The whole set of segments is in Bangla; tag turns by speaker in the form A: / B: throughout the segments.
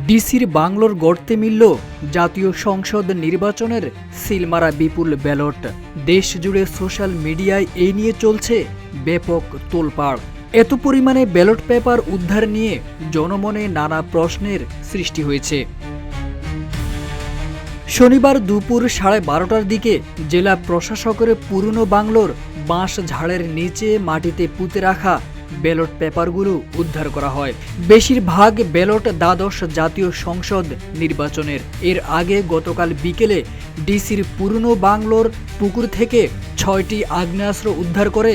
A: ডিসির বাংলোর গর্তে মিলল জাতীয় সংসদ নির্বাচনের সিলমারা বিপুল ব্যালট। দেশ জুড়ে সোশ্যাল মিডিয়ায় এই নিয়ে চলছে ব্যাপক তোলপাড়। এত পরিমাণে ব্যালট পেপার উদ্ধার নিয়ে জনমনে নানা প্রশ্নের সৃষ্টি হয়েছে। শনিবার দুপুর 12:30টার দিকে জেলা প্রশাসকের পুরনো বাংলোর বাঁশ ঝাড়ের নিচে মাটিতে পুঁতে রাখা ব্যালট পেপারগুলো উদ্ধার করা হয়। বেশিরভাগ ব্যালট দ্বাদশ জাতীয় সংসদ নির্বাচনের। এর আগে গতকাল বিকেলে ডিসির পুরনো বাংলোর পুকুর থেকে 6টি আগ্নেয়াস্ত্র উদ্ধার করে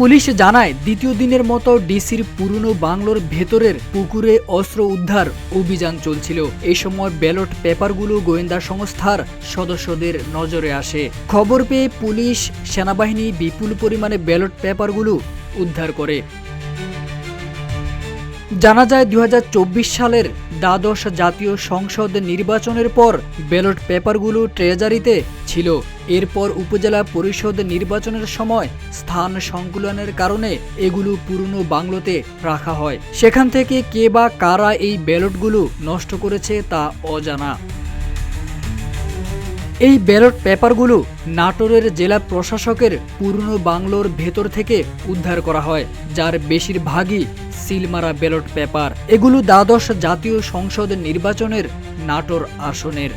A: পুলিশ জানায়, দ্বিতীয় দিনের মতো ডিসির পুরনো বাংলোর ভেতরের পুকুরে অস্ত্র উদ্ধার অভিযান চলছিল। এই সময় ব্যালট পেপারগুলো গোয়েন্দা সংস্থার সদস্যদের নজরে আসে। খবর পেয়ে পুলিশ, সেনাবাহিনী বিপুল পরিমাণে ব্যালট পেপারগুলো উদ্ধার করে। জানা যায় 2024 সালের দ্বাদশ জাতীয় সংসদ নির্বাচনের পর ব্যালট পেপারগুলো ট্রেজারিতে ছিল। এরপর উপজেলা পরিষদ নির্বাচনের সময় স্থান সংকুলনের কারণে এগুলো পুরনো বাংলোতে রাখা হয়। সেখান থেকে কে বা কারা এই ব্যালটগুলো নষ্ট করেছে তা অজানা। এই ব্যালট পেপারগুলো নাটোরের জেলা প্রশাসকের পুরনো বাংলোর ভেতর থেকে উদ্ধার করা হয়, যার বেশিরভাগই সিলমারা ব্যালট পেপার। এগুলো দ্বাদশ জাতীয় সংসদ নির্বাচনের নাটোর আসনের।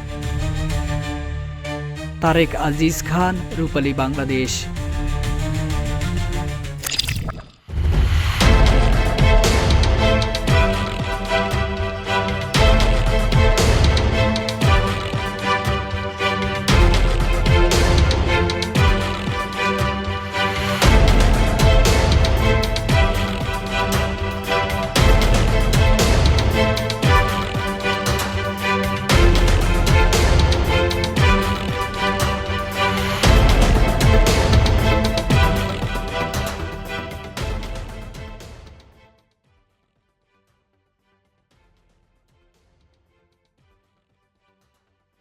A: তারেক আজিজ খান, রূপালী বাংলাদেশ।